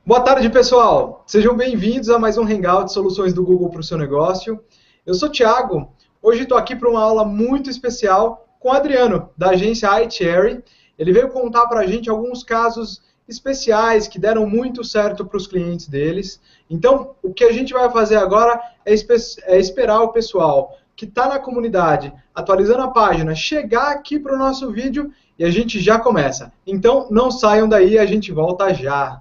Boa tarde, pessoal. Sejam bem-vindos a mais um Hangout de Soluções do Google para o seu negócio. Eu sou o Thiago. Hoje estou aqui para uma aula muito especial com o Adriano, da agência iCherry. Ele veio contar para a gente alguns casos especiais que deram muito certo para os clientes deles. Então, o que a gente vai fazer agora é esperar o pessoal que está na comunidade, atualizando a página, chegar aqui para o nosso vídeo e a gente já começa. Então, não saiam daí, a gente volta já.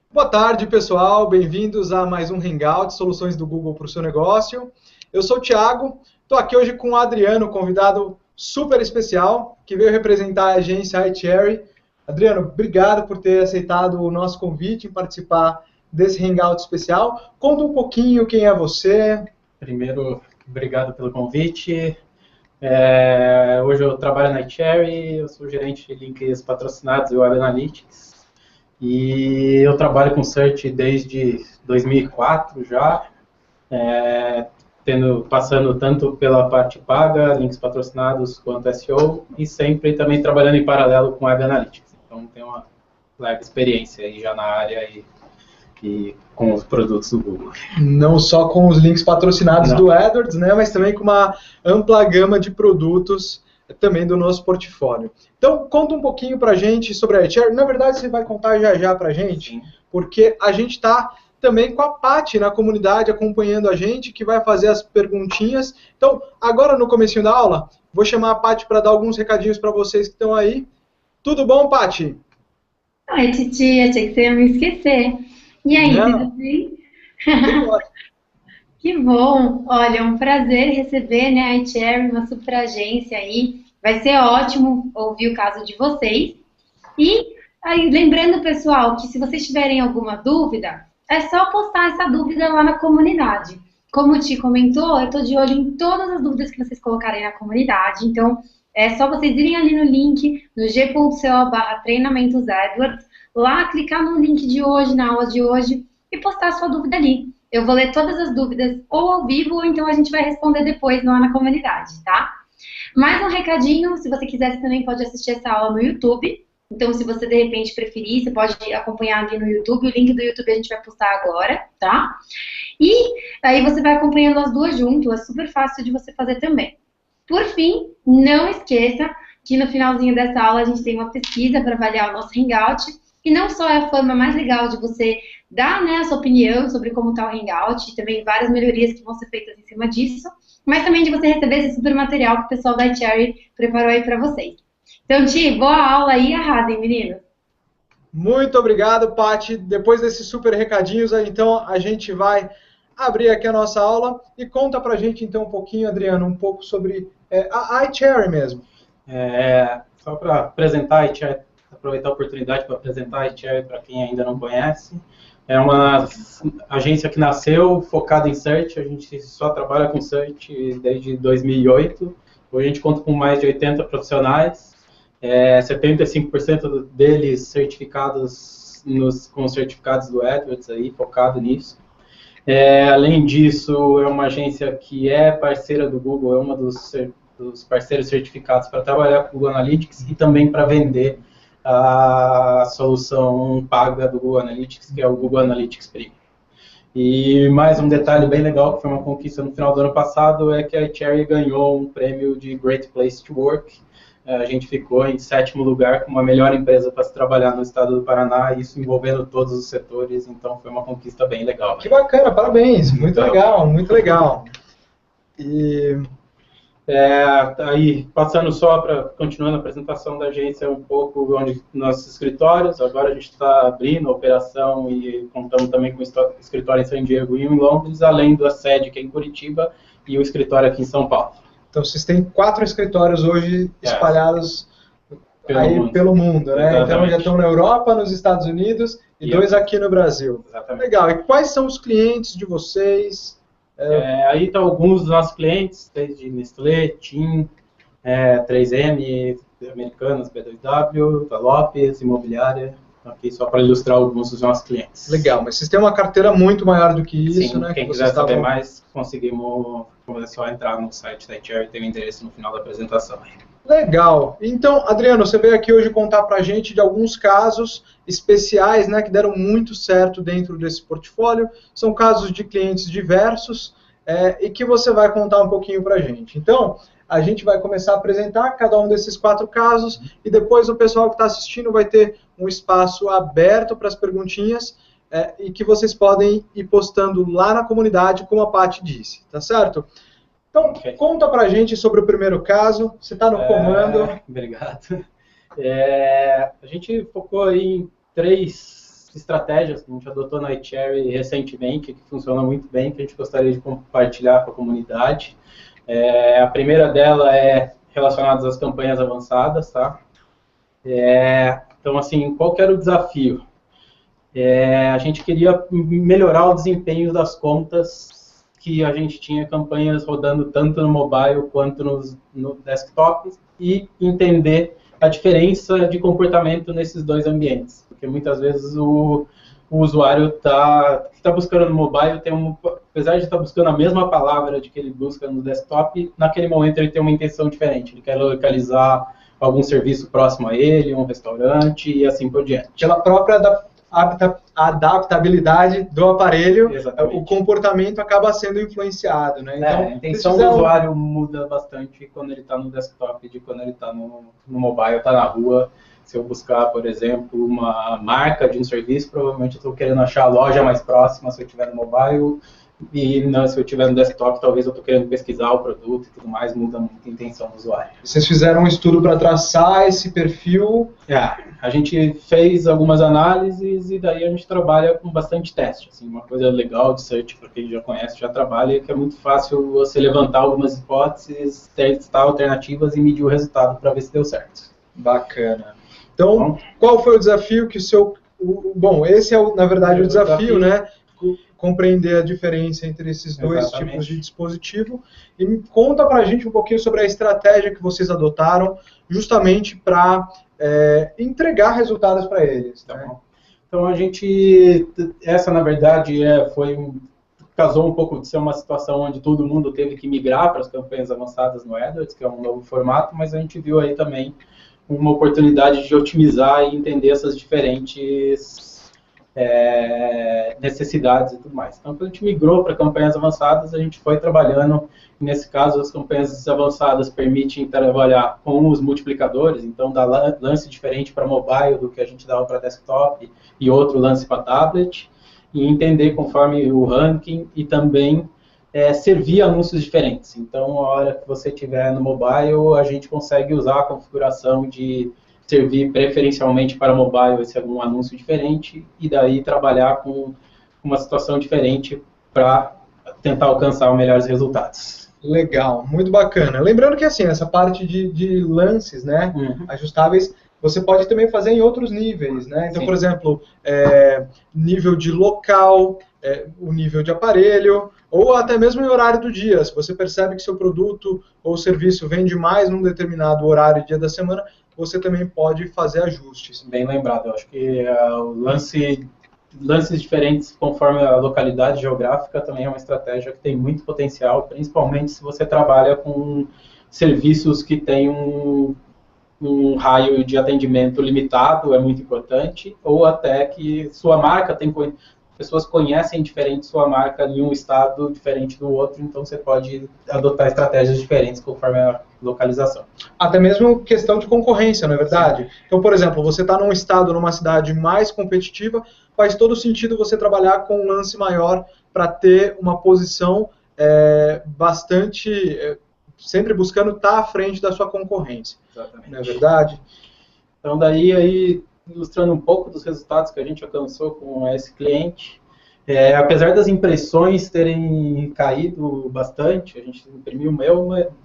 Boa tarde, pessoal. Bem-vindos a mais um Hangout, Soluções do Google para o seu negócio. Eu sou o Thiago, estou aqui hoje com o Adriano, convidado super especial, que veio representar a agência iCherry. Adriano, obrigado por ter aceitado o nosso convite em participar desse Hangout especial. Conta um pouquinho quem é você. Primeiro, obrigado pelo convite. Hoje eu trabalho na iCherry, eu sou gerente de links patrocinados e Web Analytics. E eu trabalho com Search desde 2004 já, passando tanto pela parte paga, links patrocinados, quanto SEO, e sempre também trabalhando em paralelo com Web Analytics. Então tenho uma larga experiência aí já na área e com os produtos do Google. Não só com os links patrocinados do AdWords, né, mas também com uma ampla gama de produtos também do nosso portfólio. Então, conta um pouquinho para a gente sobre a iCherry. Na verdade, você vai contar já para a gente, sim, porque a gente está também com a Paty na comunidade acompanhando a gente, que vai fazer as perguntinhas. Então, agora no comecinho da aula, vou chamar a Paty para dar alguns recadinhos para vocês que estão aí. Tudo bom, Paty? Oi, Titi, achei que você ia me esquecer. E aí, tudo bem? Que bom! Olha, é um prazer receber, né, a iCherry, uma super agência aí. Vai ser ótimo ouvir o caso de vocês. E aí, lembrando, pessoal, que se vocês tiverem alguma dúvida, é só postar essa dúvida lá na comunidade. Como o Ti comentou, eu estou de olho em todas as dúvidas que vocês colocarem na comunidade. Então, é só vocês irem ali no link, no g.co/treinamentos AdWords, lá clicar no link de hoje, na aula de hoje, e postar a sua dúvida ali. Eu vou ler todas as dúvidas ou ao vivo, ou então a gente vai responder depois lá na comunidade, tá? Mais um recadinho, se você quiser, você também pode assistir essa aula no YouTube. Então, se você de repente preferir, você pode acompanhar ali no YouTube. O link do YouTube a gente vai postar agora, tá? E aí você vai acompanhando as duas junto, é super fácil de você fazer também. Por fim, não esqueça que no finalzinho dessa aula a gente tem uma pesquisa para avaliar o nosso Hangout. E não só é a forma mais legal de você dar, né, a sua opinião sobre como está o Hangout, e também várias melhorias que vão ser feitas em cima disso, mas também de você receber esse super material que o pessoal da iCherry preparou aí para vocês. Então, Ti, boa aula aí, arrasem, meninos. Muito obrigado, Paty. Depois desses super recadinhos, então a gente vai abrir aqui a nossa aula e conta pra gente então um pouquinho, Adriano, um pouco sobre a iCherry mesmo. Só para apresentar a iCherry, aproveitar a oportunidade para apresentar a iCherry para quem ainda não conhece. É uma agência que nasceu focada em Search, a gente só trabalha com Search desde 2008. Hoje a gente conta com mais de 80 profissionais, 75% deles certificados com certificados do AdWords, aí, focado nisso. Além disso, é uma agência que é parceira do Google, é uma dos parceiros certificados para trabalhar com o Google Analytics e também para vender a solução paga do Google Analytics, que é o Google Analytics Premium. E mais um detalhe bem legal, que foi uma conquista no final do ano passado, é que a iCherry ganhou um prêmio de Great Place to Work. A gente ficou em 7º lugar como a melhor empresa para se trabalhar no estado do Paraná, isso envolvendo todos os setores, então foi uma conquista bem legal. Que bacana, parabéns, muito legal, muito legal. E... aí, passando só para, continuando a apresentação da agência, um pouco onde nossos escritórios, agora a gente está abrindo a operação e contamos também com o escritório em San Diego e em Londres, além da sede que é em Curitiba e o escritório aqui em São Paulo. Então, vocês têm 4 escritórios hoje espalhados pelo mundo, né? Exatamente. Então, já estão na Europa, nos Estados Unidos e 2 aqui no Brasil. Exatamente. Legal. E quais são os clientes de vocês? Aí estão alguns dos nossos clientes, desde Nestlé, TIM, 3M, Americanas, B2W, da Lopes, Imobiliária, aqui só para ilustrar alguns dos nossos clientes. Legal, mas vocês têm uma carteira muito maior do que isso, Sim, né? Quem quiser saber mais, é só entrar no site da iCherry, tem o endereço no final da apresentação. Legal. Então, Adriano, você veio aqui hoje contar pra gente de alguns casos especiais, né, que deram muito certo dentro desse portfólio. São casos de clientes diversos e que você vai contar um pouquinho pra gente. Então, a gente vai começar a apresentar cada um desses 4 casos e depois o pessoal que está assistindo vai ter um espaço aberto para as perguntinhas e que vocês podem ir postando lá na comunidade, como a Paty disse, tá certo? Então, conta pra gente sobre o primeiro caso, você está no comando. Obrigado. A gente focou aí em 3 estratégias que a gente adotou na iCherry recentemente, que funcionam muito bem, que a gente gostaria de compartilhar com a comunidade. A primeira dela é relacionada às campanhas avançadas, tá? Então, assim, qual que era o desafio? A gente queria melhorar o desempenho das contas que a gente tinha campanhas rodando tanto no mobile quanto no desktop e entender a diferença de comportamento nesses 2 ambientes. Porque muitas vezes o usuário que está buscando no mobile, apesar de estar buscando a mesma palavra de que ele busca no desktop, naquele momento ele tem uma intenção diferente. Ele quer localizar algum serviço próximo a ele, um restaurante e assim por diante. Pela própria adaptabilidade do aparelho, exatamente, o comportamento acaba sendo influenciado, né? Então, a intenção do usuário muda bastante quando ele está no desktop de quando ele está no mobile, está na rua. Se eu buscar, por exemplo, uma marca de um serviço, provavelmente eu estou querendo achar a loja mais próxima se eu estiver no mobile, e se eu estiver no desktop, talvez eu estou querendo pesquisar o produto e tudo mais, muda muito a intenção do usuário. Vocês fizeram um estudo para traçar esse perfil? A gente fez algumas análises e daí a gente trabalha com bastante teste. Assim, uma coisa legal de Search, para quem já conhece, já trabalha, é que é muito fácil você levantar algumas hipóteses, testar alternativas e medir o resultado para ver se deu certo. Bacana. Então, qual foi o desafio que o seu... Bom, esse é, na verdade, o desafio, né? Compreender a diferença entre esses 2 tipos de dispositivo. E conta pra gente um pouquinho sobre a estratégia que vocês adotaram justamente para entregar resultados para eles. Tá né? bom. Então essa na verdade casou um pouco de ser uma situação onde todo mundo teve que migrar para as campanhas avançadas no AdWords, que é um novo formato, mas a gente viu aí também uma oportunidade de otimizar e entender essas diferentes necessidades e tudo mais. Então, quando a gente migrou para campanhas avançadas, a gente foi trabalhando, nesse caso, as campanhas avançadas permitem trabalhar com os multiplicadores, então dá lance diferente para mobile do que a gente dava para desktop e outro lance para tablet, e entender conforme o ranking e também servir anúncios diferentes. Então, a hora que você estiver no mobile, a gente consegue usar a configuração de servir preferencialmente para mobile esse algum anúncio diferente e daí trabalhar com uma situação diferente para tentar alcançar os melhores resultados. Legal, muito bacana. Lembrando que assim, essa parte de lances, né, ajustáveis, você pode também fazer em outros níveis, né? Então, sim, por exemplo, nível de local, o nível de aparelho, ou até mesmo em horário do dia. Se você percebe que seu produto ou serviço vende mais num determinado horário e dia da semana, você também pode fazer ajustes. Bem lembrado, eu acho que o lances diferentes conforme a localidade geográfica também é uma estratégia que tem muito potencial, principalmente se você trabalha com serviços que têm um raio de atendimento limitado, é muito importante, ou até que sua marca pessoas conhecem diferente sua marca em um estado diferente do outro, então você pode adotar estratégias diferentes conforme a localização. Até mesmo questão de concorrência, não é verdade? Sim. Então, por exemplo, você está num estado, numa cidade mais competitiva, faz todo sentido você trabalhar com um lance maior para ter uma posição bastante, sempre buscando estar à frente da sua concorrência. Exatamente. Não é verdade? Então, daí ilustrando um pouco dos resultados que a gente alcançou com esse cliente, apesar das impressões terem caído bastante, a gente imprimiu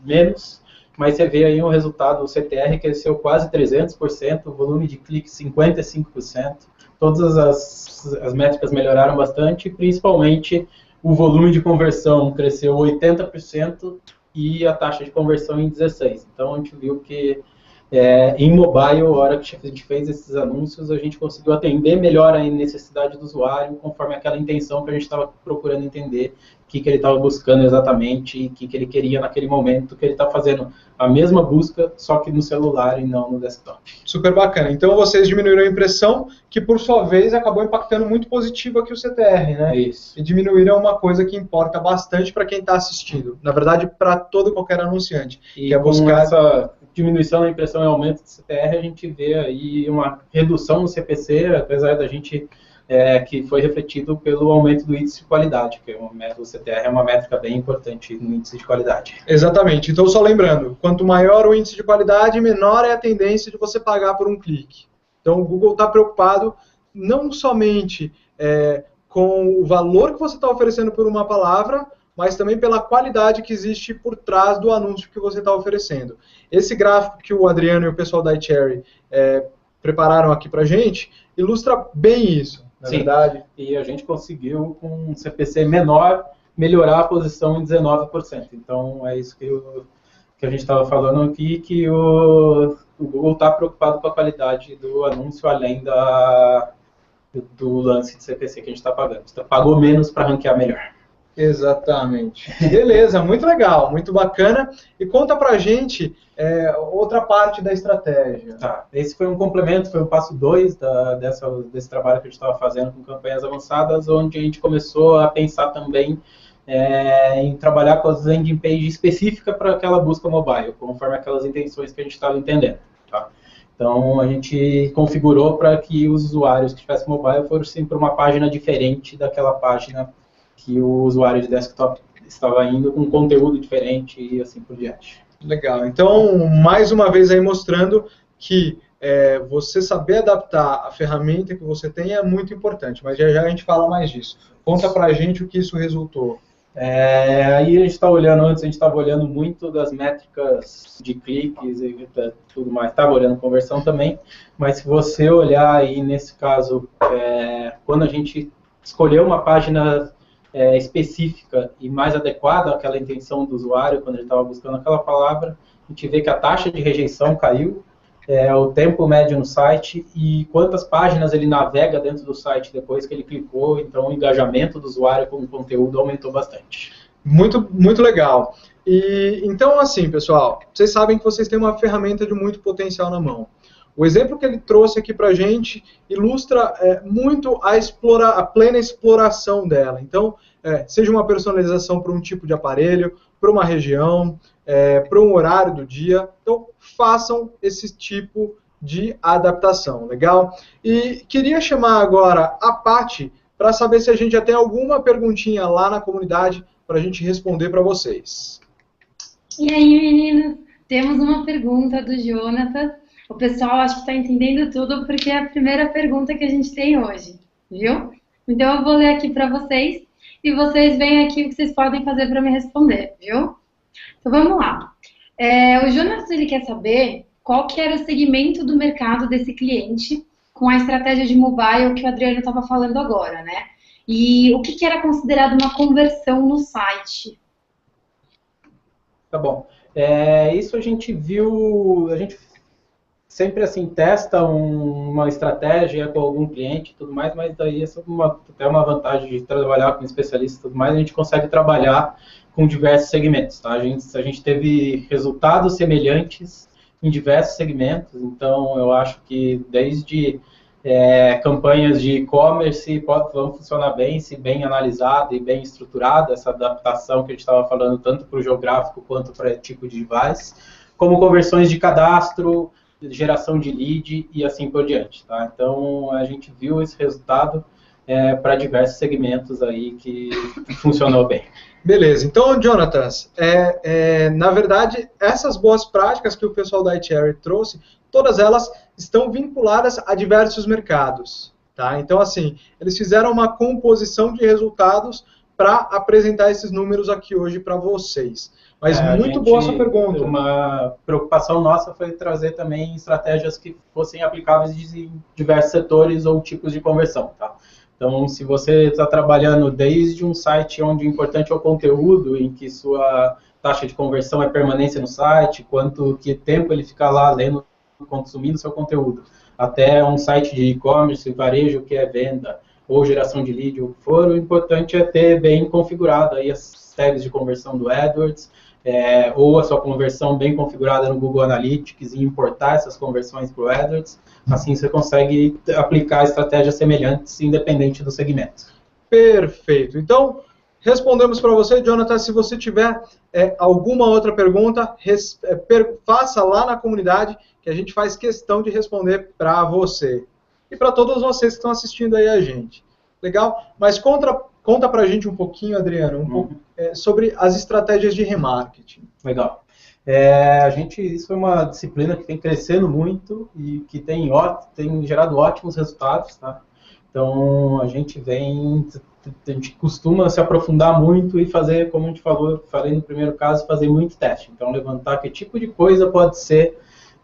menos, mas você vê aí um resultado, o CTR cresceu quase 300%, o volume de cliques 55%, todas as métricas melhoraram bastante, principalmente o volume de conversão cresceu 80% e a taxa de conversão em 16%. Então a gente viu que em mobile, a hora que a gente fez esses anúncios, a gente conseguiu atender melhor a necessidade do usuário, conforme aquela intenção que a gente estava procurando entender, o que ele estava buscando exatamente, e o que ele queria naquele momento, que ele está fazendo a mesma busca, só que no celular e não no desktop. Super bacana. Então vocês diminuíram a impressão, que por sua vez acabou impactando muito positivo aqui o CTR, né? Isso. E diminuíram uma coisa que importa bastante para quem está assistindo. Na verdade, para todo e qualquer anunciante. E que é buscar essa diminuição da impressão e aumento do CTR, a gente vê aí uma redução no CPC, apesar da gente, que foi refletido pelo aumento do índice de qualidade, que o CTR é uma métrica bem importante no índice de qualidade. Exatamente. Então, só lembrando, quanto maior o índice de qualidade, menor é a tendência de você pagar por um clique. Então, o Google está preocupado não somente com o valor que você está oferecendo por uma palavra, mas também pela qualidade que existe por trás do anúncio que você está oferecendo. Esse gráfico que o Adriano e o pessoal da iCherry prepararam aqui para a gente, ilustra bem isso, na verdade. E a gente conseguiu, com um CPC menor, melhorar a posição em 19%. Então, é isso que a gente estava falando aqui, que o Google está preocupado com a qualidade do anúncio, além do lance de CPC que a gente está pagando. Então, pagou menos para ranquear melhor. Exatamente. Beleza, muito legal, muito bacana. E conta pra gente outra parte da estratégia. Tá. Esse foi um complemento, foi o passo 2 desse trabalho que a gente estava fazendo com campanhas avançadas, onde a gente começou a pensar também em trabalhar com as landing page específicas para aquela busca mobile, conforme aquelas intenções que a gente estava entendendo. Tá? Então, a gente configurou para que os usuários que tivessem mobile fossem para uma página diferente daquela página que o usuário de desktop estava indo, com conteúdo diferente e assim por diante. Legal. Então, mais uma vez aí mostrando que você saber adaptar a ferramenta que você tem é muito importante, mas já a gente fala mais disso. Conta pra gente o que isso resultou. Aí a gente está olhando, antes a gente estava olhando muito das métricas de cliques e tudo mais, estava olhando conversão também, mas se você olhar aí nesse caso, quando a gente escolheu uma página específica e mais adequada àquela intenção do usuário, quando ele estava buscando aquela palavra, a gente vê que a taxa de rejeição caiu, o tempo médio no site e quantas páginas ele navega dentro do site depois que ele clicou. Então, o engajamento do usuário com o conteúdo aumentou bastante. Muito, muito legal. E então, assim, pessoal, vocês sabem que vocês têm uma ferramenta de muito potencial na mão. O exemplo que ele trouxe aqui para a gente ilustra muito a plena exploração dela. Então, seja uma personalização para um tipo de aparelho, para uma região, para um horário do dia. Então, façam esse tipo de adaptação, legal? E queria chamar agora a Paty para saber se a gente já tem alguma perguntinha lá na comunidade para a gente responder para vocês. E aí, meninos? Temos uma pergunta do Jonathan. O pessoal acho que está entendendo tudo porque é a primeira pergunta que a gente tem hoje, viu? Então eu vou ler aqui para vocês e vocês veem aqui o que vocês podem fazer para me responder, viu? Então vamos lá. O Jonas, ele quer saber qual que era o segmento do mercado desse cliente com a estratégia de mobile que o Adriano estava falando agora, né? E o que era considerado uma conversão no site? Tá bom. Isso a gente viu, a gente sempre assim testa uma estratégia com algum cliente e tudo mais, mas daí essa é até uma vantagem de trabalhar com especialistas e tudo mais, a gente consegue trabalhar com diversos segmentos, tá? A gente teve resultados semelhantes em diversos segmentos, então eu acho que desde campanhas de e-commerce vão funcionar bem, se bem analisada e bem estruturada, essa adaptação que a gente estava falando tanto para o geográfico quanto para tipo de device, como conversões de cadastro, geração de lead e assim por diante, tá? Então, a gente viu esse resultado para diversos segmentos aí que funcionou bem. Beleza. Então, Jonathan, na verdade, essas boas práticas que o pessoal da iTerry trouxe, todas elas estão vinculadas a diversos mercados, tá? Então, assim, eles fizeram uma composição de resultados para apresentar esses números aqui hoje para vocês. Mas muito boa a sua pergunta. Uma preocupação nossa foi trazer também estratégias que fossem aplicáveis em diversos setores ou tipos de conversão, tá? Então, se você está trabalhando desde um site onde o importante é o conteúdo, em que sua taxa de conversão é permanência no site, que tempo ele fica lá lendo, consumindo seu conteúdo, até um site de e-commerce, varejo, que é venda, ou geração de lead, o que for, o importante é ter bem configurado aí as tags de conversão do AdWords, ou a sua conversão bem configurada no Google Analytics e importar essas conversões para o AdWords. Assim você consegue aplicar estratégias semelhantes, independente do segmento. Perfeito. Então, respondemos para você, Jonathan. Se você tiver alguma outra pergunta, faça lá na comunidade, que a gente faz questão de responder para você. E para todos vocês que estão assistindo aí a gente. Legal? Mas conta para a gente um pouquinho, Adriano, pouco, sobre as estratégias de remarketing. Legal. Isso é uma disciplina que tem crescendo muito e que tem gerado ótimos resultados, tá? Então, a gente costuma se aprofundar muito e fazer, como a gente falei no primeiro caso, fazer muito teste. Então, levantar que tipo de coisa pode ser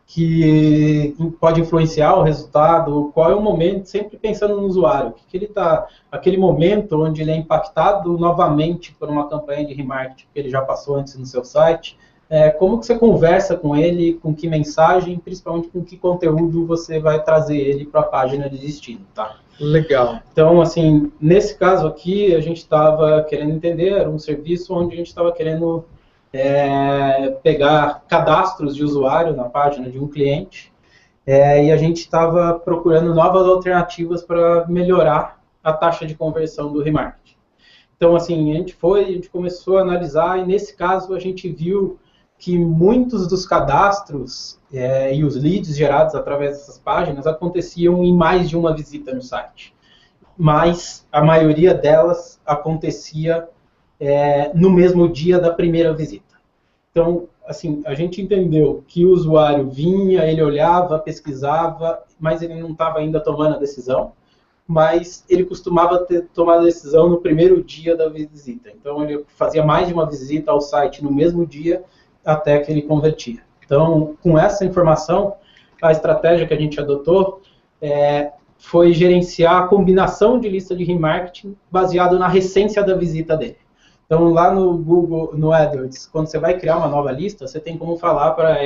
que pode influenciar o resultado, qual é o momento, sempre pensando no usuário, que ele está, aquele momento onde ele é impactado novamente por uma campanha de remarketing que ele já passou antes no seu site, como que você conversa com ele, com que mensagem, principalmente com que conteúdo você vai trazer ele para a página de destino, tá? Legal. Então, assim, nesse caso aqui, a gente estava querendo entender, era um serviço onde a gente estava querendo pegar cadastros de usuário na página de um cliente e a gente estava procurando novas alternativas para melhorar a taxa de conversão do remarketing. Então, assim, a gente começou a analisar e nesse caso a gente viu que muitos dos cadastros e os leads gerados através dessas páginas aconteciam em mais de uma visita no site. Mas a maioria delas acontecia no mesmo dia da primeira visita. Então, assim, a gente entendeu que o usuário vinha, ele olhava, pesquisava, mas ele não estava ainda tomando a decisão, mas ele costumava tomar a decisão no primeiro dia da visita. Então, ele fazia mais de uma visita ao site no mesmo dia até que ele convertia. Então, com essa informação, a estratégia que a gente adotou foi gerenciar a combinação de lista de remarketing baseado na recência da visita dele. Então, lá no Google, no AdWords, quando você vai criar uma nova lista, você tem como falar para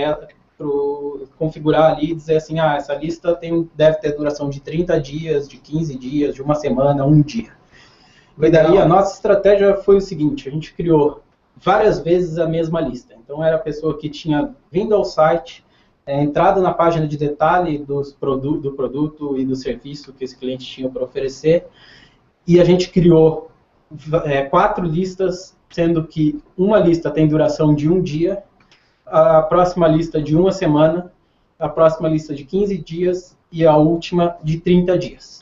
configurar ali e dizer assim, essa lista deve ter duração de 30 dias, de 15 dias, de uma semana, um dia. Legal. E daí a nossa estratégia foi o seguinte, a gente criou várias vezes a mesma lista. Então era a pessoa que tinha vindo ao site, entrado na página de detalhe do produto e do serviço que esse cliente tinha para oferecer, e a gente criou 4 listas, sendo que uma lista tem duração de um dia, a próxima lista de uma semana, a próxima lista de 15 dias e a última de 30 dias.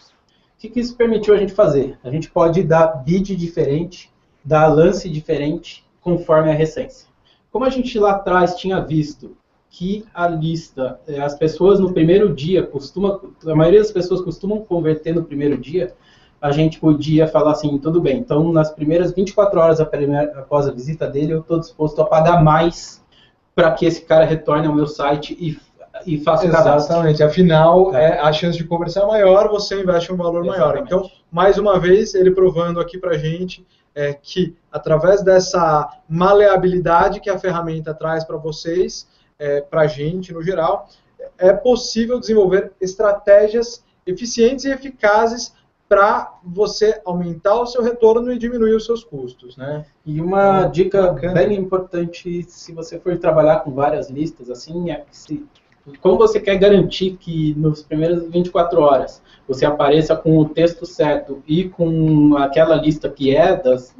O que isso permitiu a gente fazer? A gente pode dar bid diferente, dar lance diferente, conforme a recência. Como a gente lá atrás tinha visto que a lista, as pessoas no primeiro dia a maioria das pessoas costumam converter no primeiro dia, a gente podia falar assim, tudo bem, então nas primeiras 24 horas após a visita dele, eu estou disposto a pagar mais para que esse cara retorne ao meu site e faça o cadastro. Exatamente, afinal, a chance de conversão é maior, você investe um valor maior. Então, mais uma vez, ele provando aqui para a gente que, através dessa maleabilidade que a ferramenta traz para vocês, para a gente, no geral, é possível desenvolver estratégias eficientes e eficazes para você aumentar o seu retorno e diminuir os seus custos, né? E uma dica bem importante, se você for trabalhar com várias listas, assim, como você quer garantir que nos primeiras 24 horas você apareça com o texto certo e com aquela lista que das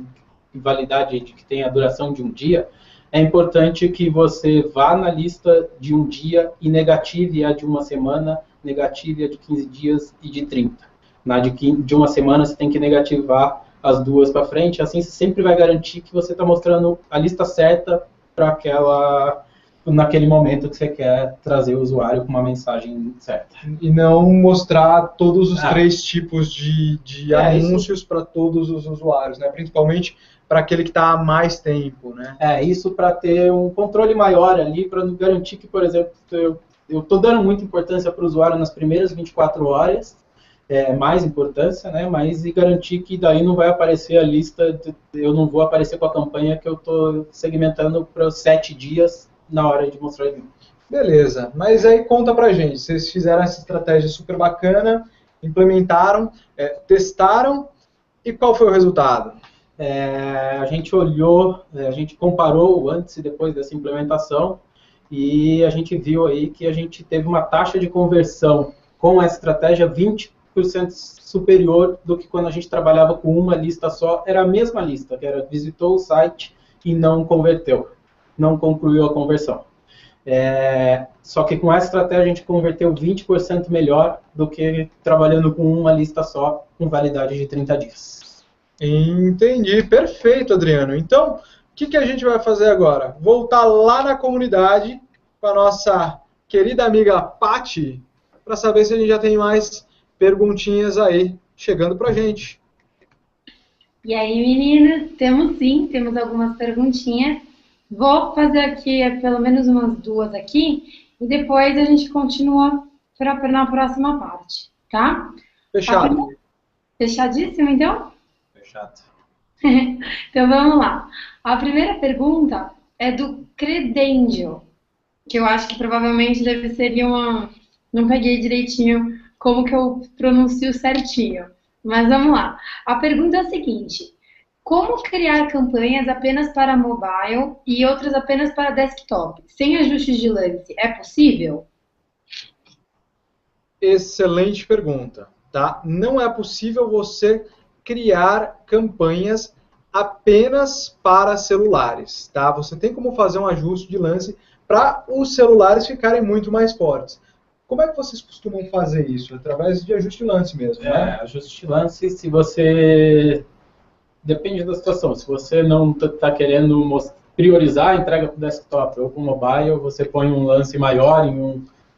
validade que tem a duração de um dia, é importante que você vá na lista de um dia e negative a de uma semana, negative a de 15 dias e de 30. Na de uma semana você tem que negativar as duas para frente, assim você sempre vai garantir que você está mostrando a lista certa para naquele momento que você quer trazer o usuário com uma mensagem certa. E não mostrar todos os 3 tipos de anúncios para todos os usuários, né? Principalmente para aquele que está há mais tempo, né? Isso para ter um controle maior ali, para garantir que, por exemplo, eu estou dando muita importância para o usuário nas primeiras 24 horas, mais importância, né? Mas e garantir que daí não vai aparecer a lista, eu não vou aparecer com a campanha que eu estou segmentando para os 7 dias na hora de mostrar ele. Beleza, mas aí conta pra gente, vocês fizeram essa estratégia super bacana, implementaram, testaram, e qual foi o resultado? A gente olhou, a gente comparou o antes e depois dessa implementação, e a gente viu aí que a gente teve uma taxa de conversão com essa estratégia 20% superior do que quando a gente trabalhava com uma lista só, era a mesma lista, que era visitou o site e não converteu, não concluiu a conversão. Só que com essa estratégia a gente converteu 20% melhor do que trabalhando com uma lista só, com validade de 30 dias. Entendi, perfeito, Adriano. Então, o que a gente vai fazer agora? Voltar lá na comunidade com a nossa querida amiga Paty, para saber se a gente já tem mais perguntinhas aí chegando pra gente. E aí, meninas, temos algumas perguntinhas. Vou fazer aqui pelo menos umas 2 aqui, e depois a gente continua na próxima parte, tá? Fechado. Fechadíssimo, então? Fechado. Então vamos lá. A primeira pergunta é do Credangel, que eu acho que provavelmente deve ser não peguei direitinho como que eu pronuncio certinho. Mas vamos lá. A pergunta é a seguinte: como criar campanhas apenas para mobile e outras apenas para desktop, sem ajustes de lance? É possível? Excelente pergunta, tá? Não é possível você criar campanhas apenas para celulares, tá? Você tem como fazer um ajuste de lance para os celulares ficarem muito mais fortes. Como é que vocês costumam fazer isso? Através de ajuste de lance mesmo, né? Ajuste de lance, se você... Depende da situação. Se você não está querendo priorizar a entrega para o desktop ou para o mobile, você põe um lance maior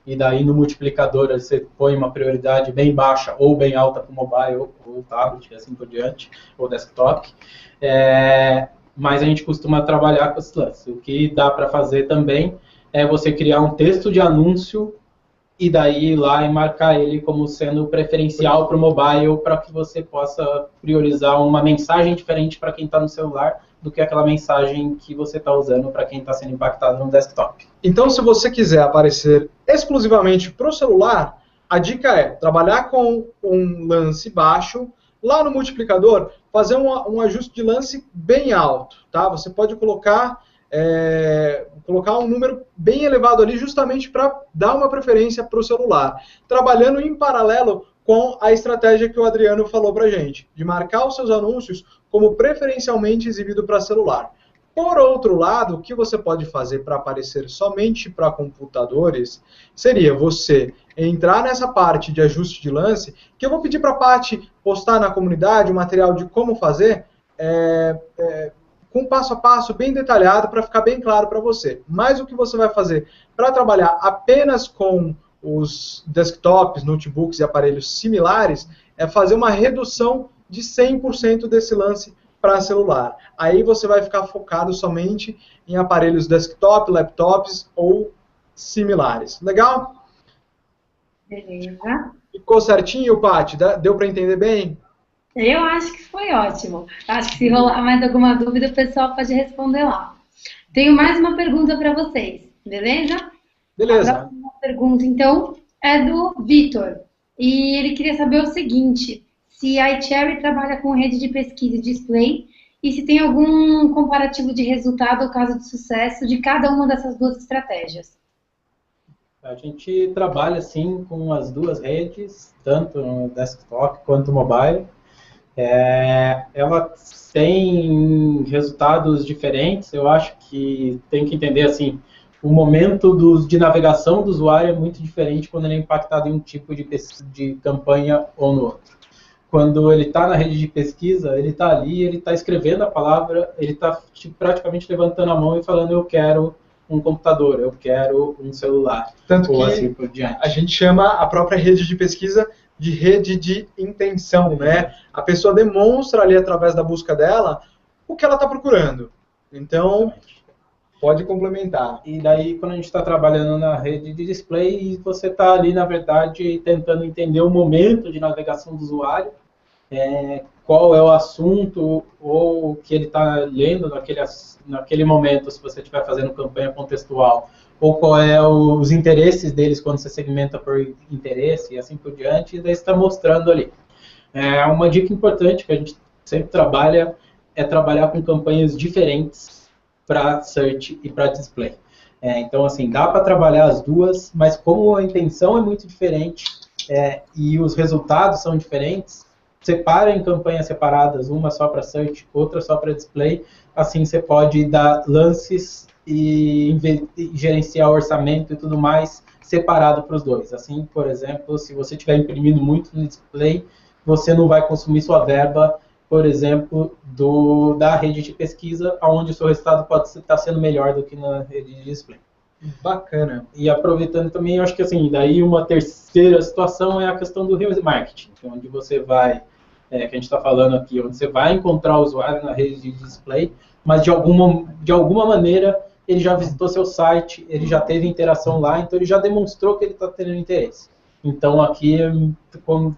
e daí no multiplicador você põe uma prioridade bem baixa ou bem alta para o mobile ou tablet, assim por diante, ou desktop. Mas a gente costuma trabalhar com esse lance. O que dá para fazer também é você criar um texto de anúncio e daí ir lá e marcar ele como sendo preferencial para o mobile, para que você possa priorizar uma mensagem diferente para quem está no celular do que aquela mensagem que você está usando para quem está sendo impactado no desktop. Então, se você quiser aparecer exclusivamente para o celular, a dica é trabalhar com um lance baixo, lá no multiplicador, fazer um ajuste de lance bem alto, tá? Você pode colocar um número bem elevado ali justamente para dar uma preferência para o celular, trabalhando em paralelo com a estratégia que o Adriano falou para a gente, de marcar os seus anúncios como preferencialmente exibido para celular. Por outro lado, o que você pode fazer para aparecer somente para computadores seria você entrar nessa parte de ajuste de lance, que eu vou pedir para a Paty postar na comunidade o material de como fazer, com passo a passo bem detalhado para ficar bem claro para você. Mas o que você vai fazer para trabalhar apenas com os desktops, notebooks e aparelhos similares é fazer uma redução de 100% desse lance para celular. Aí você vai ficar focado somente em aparelhos desktop, laptops ou similares. Legal? Beleza. Ficou certinho, Paty? Deu para entender bem? Eu acho que foi ótimo. Acho que se rolar mais alguma dúvida, o pessoal pode responder lá. Tenho mais uma pergunta para vocês, beleza? Beleza. A próxima pergunta, então, é do Vitor. E ele queria saber o seguinte, se a iCherry trabalha com rede de pesquisa e display e se tem algum comparativo de resultado ou caso de sucesso de cada uma dessas duas estratégias. A gente trabalha, sim, com as duas redes, tanto no desktop quanto mobile. Ela tem resultados diferentes. Eu acho que tem que entender, assim, o momento de navegação do usuário é muito diferente quando ele é impactado em um tipo de campanha ou no outro. Quando ele está na rede de pesquisa, ele está ali, ele está escrevendo a palavra, ele está praticamente levantando a mão e falando: eu quero um computador, eu quero um celular. Tanto ou que assim por diante. A gente chama a própria rede de pesquisa de rede de intenção, né? A pessoa demonstra ali através da busca dela o que ela está procurando. Então, pode complementar. E daí, quando a gente está trabalhando na rede de display, você está ali, na verdade, tentando entender o momento de navegação do usuário, qual é o assunto ou que ele está lendo naquele momento, se você estiver fazendo campanha contextual, ou qual é os interesses deles quando você segmenta por interesse e assim por diante, e daí você está mostrando ali. Uma dica importante que a gente sempre trabalha é trabalhar com campanhas diferentes para search e para display. Então, assim, dá para trabalhar as duas, mas como a intenção é muito diferente e os resultados são diferentes, separa em campanhas separadas, uma só para search, outra só para display. Assim você pode dar lances e gerenciar o orçamento e tudo mais separado para os dois. Assim, por exemplo, se você estiver imprimindo muito no display, você não vai consumir sua verba, por exemplo, da rede de pesquisa, onde o seu resultado pode estar sendo melhor do que na rede de display. Bacana. E aproveitando também, eu acho que assim, daí uma terceira situação é a questão do remarketing, onde você vai, que a gente está falando aqui, onde você vai encontrar o usuário na rede de display, mas de alguma maneira ele já visitou seu site, ele já teve interação lá, então ele já demonstrou que ele está tendo interesse. Então aqui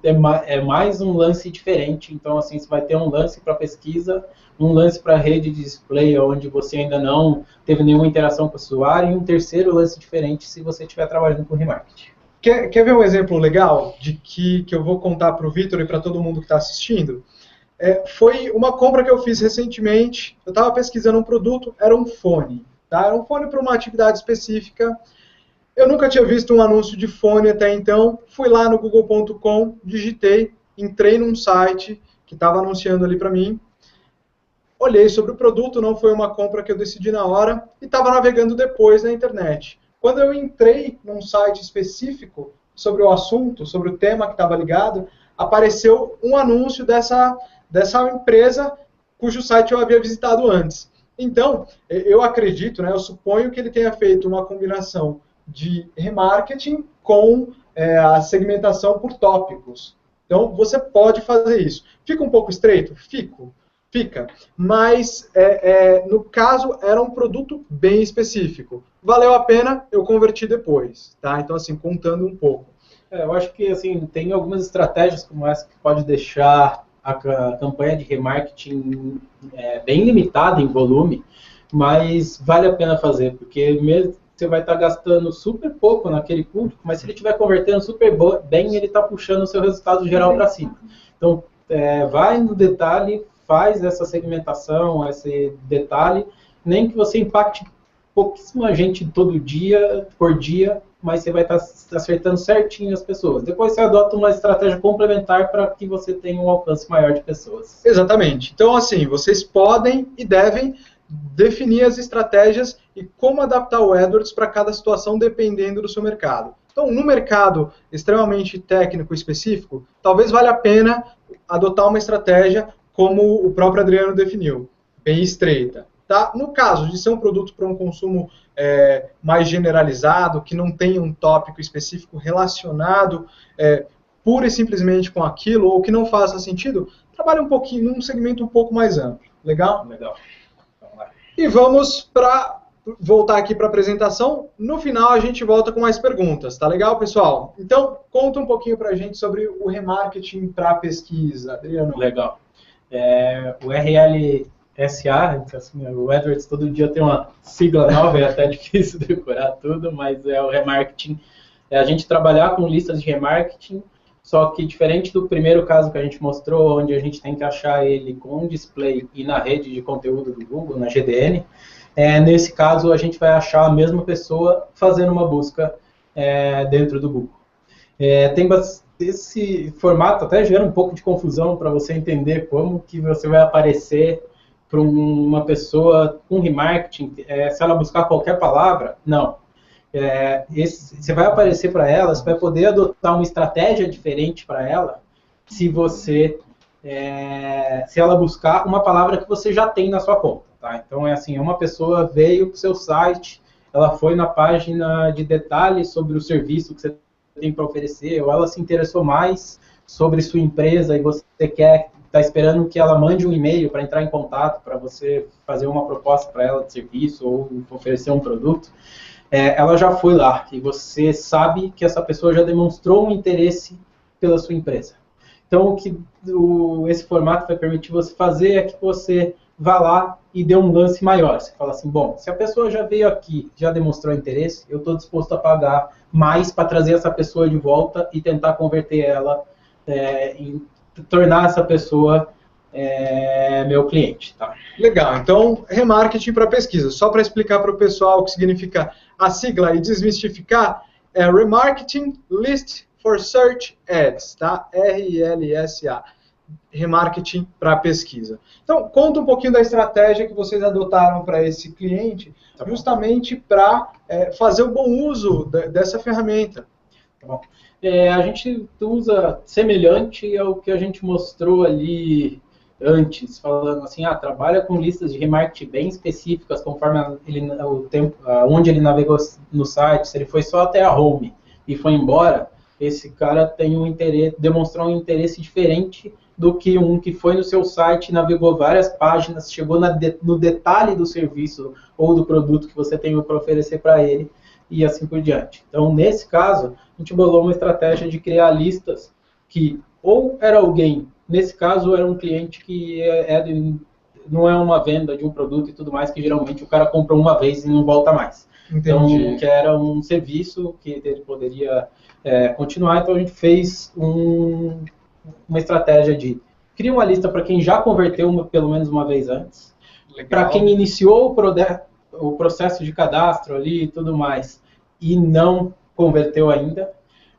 é mais um lance diferente. Então assim, você vai ter um lance para pesquisa, um lance para rede de display, onde você ainda não teve nenhuma interação com o usuário, e um terceiro lance diferente se você estiver trabalhando com remarketing. Quer ver um exemplo legal de que eu vou contar para o Vitor e para todo mundo que está assistindo? Foi uma compra que eu fiz recentemente. Eu estava pesquisando um produto, era um fone. Tá? Era um fone para uma atividade específica. Eu nunca tinha visto um anúncio de fone até então. Fui lá no google.com, digitei, entrei num site que estava anunciando ali para mim. Olhei sobre o produto, não foi uma compra que eu decidi na hora, e estava navegando depois na internet. Quando eu entrei num site específico sobre o assunto, sobre o tema que estava ligado, apareceu um anúncio dessa empresa cujo site eu havia visitado antes. Então, eu acredito, eu suponho que ele tenha feito uma combinação de remarketing com a segmentação por tópicos. Então, você pode fazer isso. Fica um pouco estreito? Fica. Mas, no caso, era um produto bem específico. Valeu a pena, eu converti depois. Tá? Então, assim, contando um pouco. Eu acho que assim, tem algumas estratégias como essa que pode deixar a campanha de remarketing bem limitada em volume, mas vale a pena fazer, porque mesmo você vai estar gastando super pouco naquele público, mas se ele estiver convertendo super bem, ele está puxando o seu resultado geral para cima. Então, vai no detalhe, faz essa segmentação, esse detalhe, nem que você impacte pouquíssima gente todo dia, por dia, mas você vai estar acertando certinho as pessoas. Depois você adota uma estratégia complementar para que você tenha um alcance maior de pessoas. Exatamente. Então, assim, vocês podem e devem definir as estratégias e como adaptar o AdWords para cada situação, dependendo do seu mercado. Então, no mercado extremamente técnico e específico, talvez valha a pena adotar uma estratégia como o próprio Adriano definiu, bem estreita. Tá? No caso de ser um produto para um consumo mais generalizado, que não tem um tópico específico relacionado pura e simplesmente com aquilo, ou que não faça sentido, trabalhe um pouquinho num segmento um pouco mais amplo. Legal? Legal. Vamos lá. E vamos voltar aqui para a apresentação. No final a gente volta com mais perguntas, tá legal, pessoal? Então, conta um pouquinho para a gente sobre o remarketing para pesquisa, Adriano. Legal. O RLSA, então, assim, o AdWords todo dia tem uma sigla nova, é até difícil decorar tudo, mas é o remarketing. É a gente trabalhar com listas de remarketing, só que diferente do primeiro caso que a gente mostrou, onde a gente tem que achar ele com display e na rede de conteúdo do Google, na GDN, nesse caso a gente vai achar a mesma pessoa fazendo uma busca dentro do Google. Esse formato até gera um pouco de confusão para você entender como que você vai aparecer para uma pessoa com remarketing, se ela buscar qualquer palavra, não. Você vai aparecer para ela, você vai poder adotar uma estratégia diferente para ela se ela buscar uma palavra que você já tem na sua conta. Tá? Então, uma pessoa veio para o seu site, ela foi na página de detalhes sobre o serviço que você tem para oferecer, ou ela se interessou mais sobre sua empresa e você está esperando que ela mande um e-mail para entrar em contato, para você fazer uma proposta para ela de serviço ou oferecer um produto. Ela já foi lá e você sabe que essa pessoa já demonstrou um interesse pela sua empresa. Então, o que esse formato vai permitir você fazer é que você vá lá e dê um lance maior. Você fala assim, bom, se a pessoa já veio aqui, já demonstrou interesse, eu estou disposto a pagar mais para trazer essa pessoa de volta e tentar converter ela, tornar essa pessoa meu cliente. Tá? Legal, então remarketing para pesquisa. Só para explicar para o pessoal o que significa a sigla e desmistificar, Remarketing List for Search Ads, tá? RLSA. Remarketing para pesquisa. Então, conta um pouquinho da estratégia que vocês adotaram para esse cliente, justamente para fazer o bom uso dessa ferramenta. Tá bom. A gente usa semelhante ao que a gente mostrou ali antes, falando assim, trabalha com listas de remarketing bem específicas, conforme onde ele navegou no site, se ele foi só até a home e foi embora, esse cara tem demonstrou um interesse diferente do que um que foi no seu site, navegou várias páginas, chegou no detalhe do serviço ou do produto que você tem para oferecer para ele, e assim por diante. Então, nesse caso, a gente bolou uma estratégia de criar listas que ou era alguém, nesse caso era um cliente que não é uma venda de um produto e tudo mais, que geralmente o cara compra uma vez e não volta mais. Entendi. Então, que era um serviço que ele poderia continuar, então a gente fez uma estratégia de criar uma lista para quem já converteu pelo menos uma vez antes, para quem iniciou o processo de cadastro ali e tudo mais e não converteu ainda,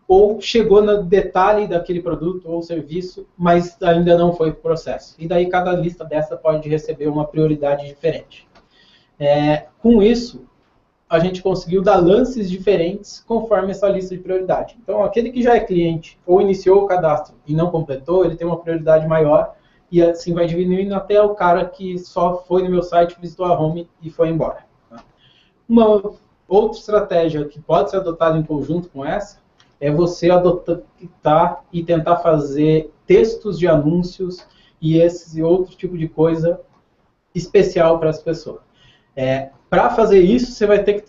ou chegou no detalhe daquele produto ou serviço, mas ainda não foi para o processo. E daí cada lista dessa pode receber uma prioridade diferente. Com isso, a gente conseguiu dar lances diferentes conforme essa lista de prioridade. Então, aquele que já é cliente ou iniciou o cadastro e não completou, ele tem uma prioridade maior e assim vai diminuindo até o cara que só foi no meu site, visitou a home e foi embora. Uma outra estratégia que pode ser adotada em conjunto com essa é você adotar e tentar fazer textos de anúncios e esse outro tipo de coisa especial para as pessoas. Para fazer isso, você vai ter que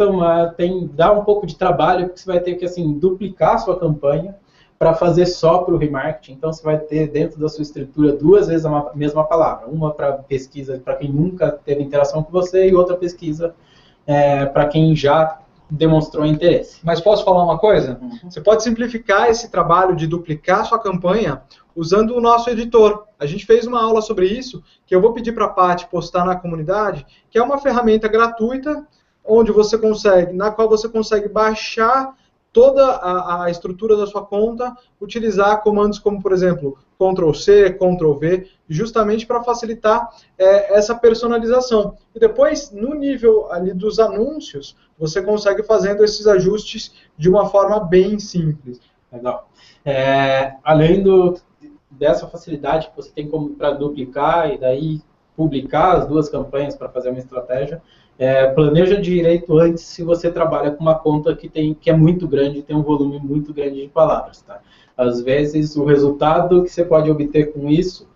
dar um pouco de trabalho, porque você vai ter que duplicar a sua campanha, para fazer só para o remarketing. Então, você vai ter dentro da sua estrutura 2 vezes a mesma palavra. Uma para pesquisa para quem nunca teve interação com você e outra pesquisa para quem já demonstrou interesse. Mas posso falar uma coisa? Você pode simplificar esse trabalho de duplicar sua campanha usando o nosso editor. A gente fez uma aula sobre isso, que eu vou pedir para a Paty postar na comunidade, que é uma ferramenta gratuita, na qual você consegue baixar toda a estrutura da sua conta, utilizar comandos como, por exemplo, Ctrl+C, Ctrl+V, justamente para facilitar essa personalização. E depois, no nível ali dos anúncios, você consegue fazendo esses ajustes de uma forma bem simples. Legal. Além dessa facilidade que você tem para duplicar e daí publicar as 2 campanhas para fazer uma estratégia, planeja direito antes se você trabalha com uma conta que é muito grande, tem um volume muito grande de palavras. Tá? Às vezes, o resultado que você pode obter com isso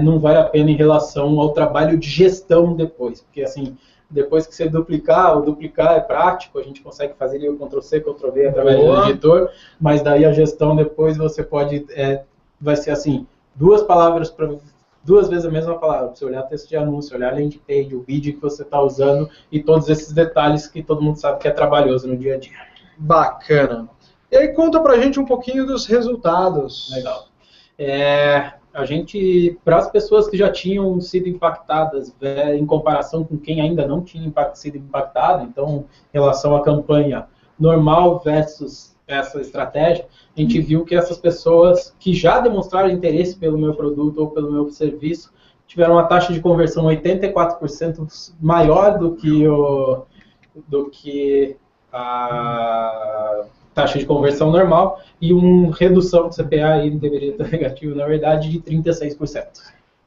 não vale a pena em relação ao trabalho de gestão depois. Porque, assim, depois que você duplicar, o duplicar é prático, a gente consegue fazer ali o Ctrl+C, Ctrl+V através do editor, mas daí a gestão depois você pode... vai ser assim, 2 palavras para... 2 vezes a mesma palavra, para você olhar texto de anúncio, olhar a landing page, o vídeo que você está usando e todos esses detalhes que todo mundo sabe que é trabalhoso no dia a dia. Bacana. E aí conta pra gente um pouquinho dos resultados. Legal. Para as pessoas que já tinham sido impactadas, em comparação com quem ainda não tinha sido impactado, então, em relação à campanha normal versus essa estratégia, a gente viu que essas pessoas que já demonstraram interesse pelo meu produto ou pelo meu serviço tiveram uma taxa de conversão 84% maior do que a taxa de conversão normal e uma redução do CPA, aí deveria estar negativo, na verdade, de 36%.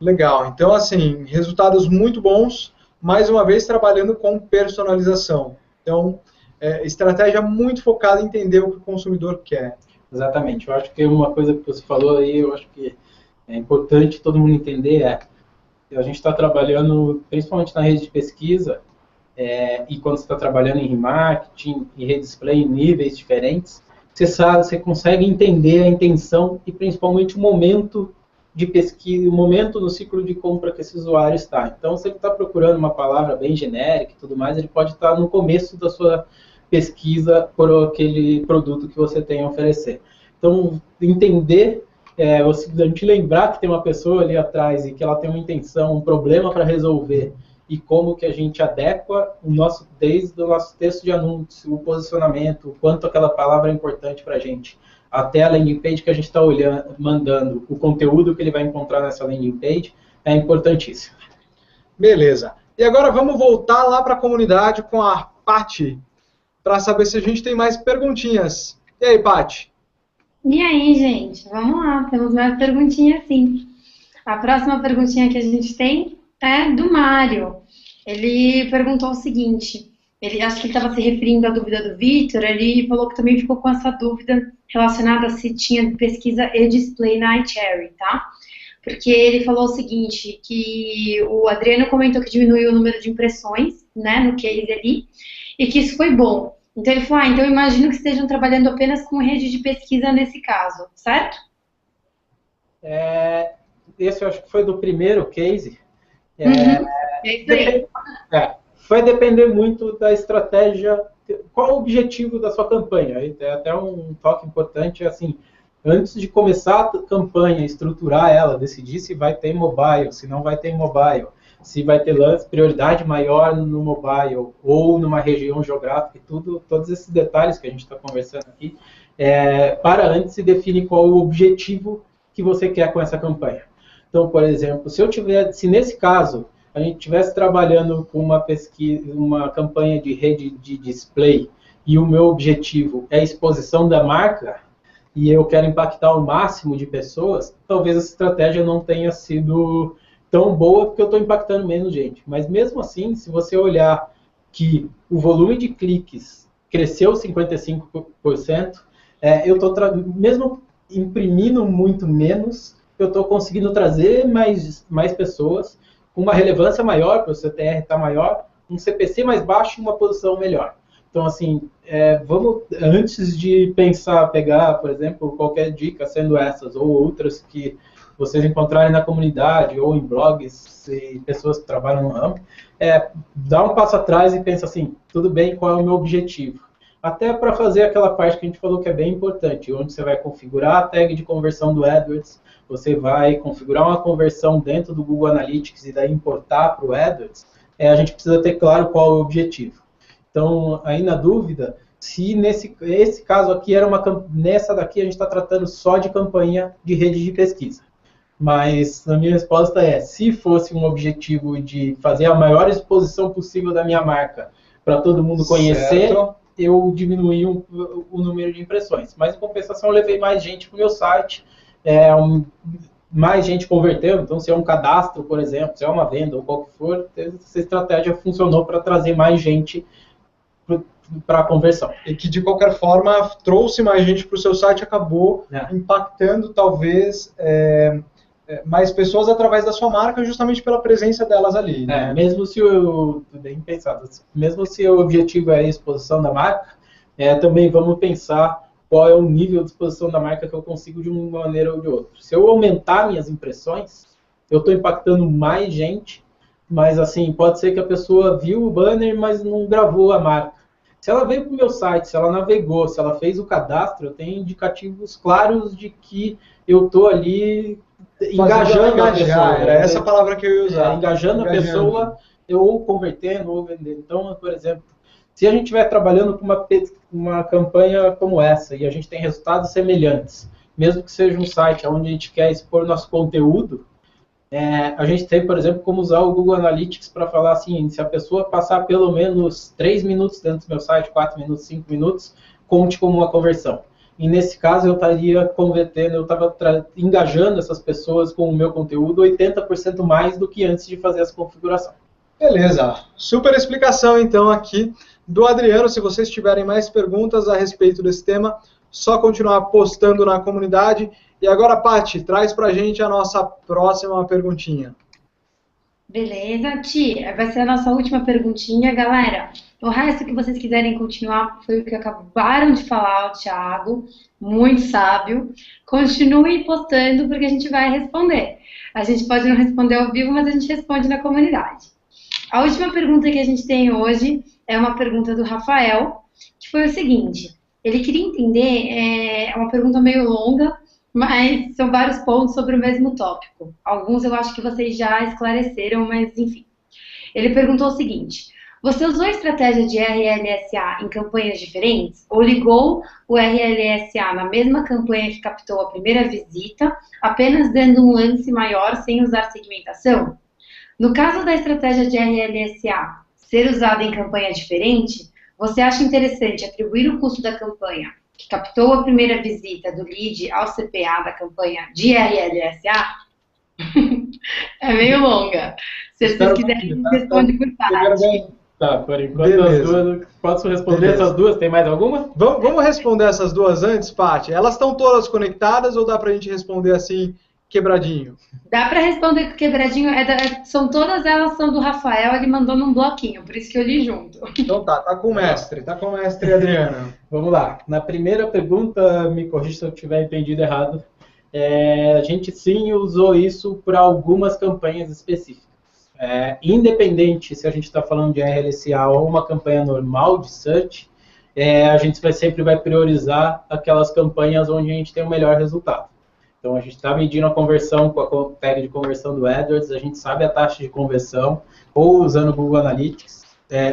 Legal. Então, assim, resultados muito bons, mais uma vez trabalhando com personalização. Então, estratégia muito focada em entender o que o consumidor quer. Exatamente. Eu acho que uma coisa que você falou aí, eu acho que é importante todo mundo entender a gente está trabalhando, principalmente na rede de pesquisa, e quando você está trabalhando em remarketing e redisplay em níveis diferentes, você consegue entender a intenção e principalmente o momento de pesquisa, o momento no ciclo de compra que esse usuário está. Então, se ele está procurando uma palavra bem genérica e tudo mais, ele pode estar no começo da sua pesquisa por aquele produto que você tem a oferecer. Então, entender, a gente lembrar que tem uma pessoa ali atrás e que ela tem uma intenção, um problema para resolver, e como que a gente adequa desde o nosso texto de anúncio, o posicionamento, o quanto aquela palavra é importante para a gente, até a landing page que a gente está mandando, o conteúdo que ele vai encontrar nessa landing page, é importantíssimo. Beleza. E agora vamos voltar lá para a comunidade com a Paty, para saber se a gente tem mais perguntinhas. E aí, Paty? E aí, gente? Vamos lá, temos mais perguntinhas sim. A próxima perguntinha que a gente tem é do Mário. Ele perguntou o seguinte, acho que ele estava se referindo à dúvida do Victor, ele falou que também ficou com essa dúvida relacionada a se tinha pesquisa e display na iCherry, tá? Porque ele falou o seguinte, que o Adriano comentou que diminuiu o número de impressões, né, no case ali, e que isso foi bom. Então ele falou, então eu imagino que estejam trabalhando apenas com rede de pesquisa nesse caso, certo? Esse eu acho que foi do primeiro case. É isso aí. Vai depender muito da estratégia, qual é o objetivo da sua campanha. É até um toque importante, assim, antes de começar a campanha, estruturar ela, decidir se vai ter mobile, se não vai ter mobile, se vai ter prioridade maior no mobile ou numa região geográfica e todos esses detalhes que a gente está conversando aqui, para antes se definir qual o objetivo que você quer com essa campanha. Então, por exemplo, se nesse caso a gente estivesse trabalhando com uma campanha de rede de display e o meu objetivo é a exposição da marca e eu quero impactar o máximo de pessoas, talvez essa estratégia não tenha sido tão boa porque eu estou impactando menos gente. Mas mesmo assim, se você olhar que o volume de cliques cresceu 55%, eu estou mesmo imprimindo muito menos, eu estou conseguindo trazer mais pessoas com uma relevância maior, para o CTR estar maior, um CPC mais baixo e uma posição melhor. Então, assim, vamos, antes de pensar, pegar, por exemplo, qualquer dica, sendo essas ou outras que vocês encontrarem na comunidade ou em blogs e pessoas que trabalham no ramo, dá um passo atrás e pensa assim, tudo bem, qual é o meu objetivo? Até para fazer aquela parte que a gente falou que é bem importante, onde você vai configurar a tag de conversão do AdWords, você vai configurar uma conversão dentro do Google Analytics e daí importar para o AdWords, a gente precisa ter claro qual é o objetivo. Então, aí na dúvida, se esse caso aqui nessa daqui a gente está tratando só de campanha de rede de pesquisa. Mas a minha resposta se fosse um objetivo de fazer a maior exposição possível da minha marca para todo mundo conhecer, certo, eu diminuí o número de impressões. Mas, em compensação, eu levei mais gente para o meu site, mais gente converteu. Então, se é um cadastro, por exemplo, se é uma venda ou qual que for, essa estratégia funcionou para trazer mais gente para a conversão. E que, de qualquer forma, trouxe mais gente para o seu site, acabou impactando, talvez, mais pessoas através da sua marca, justamente pela presença delas ali. Né? Mesmo se bem pensado, mesmo se o objetivo é a exposição da marca, também vamos pensar qual é o nível de exposição da marca que eu consigo de uma maneira ou de outra. Se eu aumentar minhas impressões, eu estou impactando mais gente, mas assim, pode ser que a pessoa viu o banner, mas não gravou a marca. Se ela veio para o meu site, se ela navegou, se ela fez o cadastro, eu tenho indicativos claros de que eu estou ali engajando a pessoa. Era essa palavra que eu ia usar. Engajando a pessoa, ou convertendo, ou vendendo. Então, por exemplo, se a gente estiver trabalhando com uma campanha como essa, e a gente tem resultados semelhantes, mesmo que seja um site onde a gente quer expor nosso conteúdo, a gente tem, por exemplo, como usar o Google Analytics para falar assim, se a pessoa passar pelo menos 3 minutos dentro do meu site, 4 minutos, 5 minutos, conte como uma conversão. E nesse caso eu estaria convertendo, eu estava engajando essas pessoas com o meu conteúdo 80% mais do que antes de fazer essa configuração. Beleza, super explicação então aqui do Adriano. Se vocês tiverem mais perguntas a respeito desse tema, só continuar postando na comunidade. E agora, Paty, traz pra gente a nossa próxima perguntinha. Beleza, Ti, vai ser a nossa última perguntinha, galera. O resto que vocês quiserem continuar foi o que acabaram de falar, o Thiago, muito sábio. Continue postando porque a gente vai responder. A gente pode não responder ao vivo, mas a gente responde na comunidade. A última pergunta que a gente tem hoje é uma pergunta do Rafael, que foi o seguinte: ele queria entender, é uma pergunta meio longa, mas são vários pontos sobre o mesmo tópico. Alguns eu acho que vocês já esclareceram, mas enfim. Ele perguntou o seguinte: você usou a estratégia de RLSA em campanhas diferentes? Ou ligou o RLSA na mesma campanha que captou a primeira visita, apenas dando um lance maior sem usar segmentação? No caso da estratégia de RLSA ser usada em campanha diferente, você acha interessante atribuir o custo da campanha que captou a primeira visita do lead ao CPA da campanha de RLSA? É meio longa. Se vocês quiserem, responde por parte. Tá, por enquanto as duas. Posso responder essas duas? Tem mais alguma? Vamos responder essas duas antes, Paty? Elas estão todas conectadas ou dá pra gente responder assim, quebradinho? Dá pra responder quebradinho. São todas elas são do Rafael, ele mandou num bloquinho, por isso que eu li junto. Então tá com o mestre, Adriano. Vamos lá. Na primeira pergunta, me corrija se eu tiver entendido errado. A gente sim usou isso para algumas campanhas específicas. Independente se a gente está falando de RLSA ou uma campanha normal de search, a gente sempre vai priorizar aquelas campanhas onde a gente tem o melhor resultado. Então, a gente está medindo a conversão com a tag de conversão do AdWords, a gente sabe a taxa de conversão, ou usando o Google Analytics.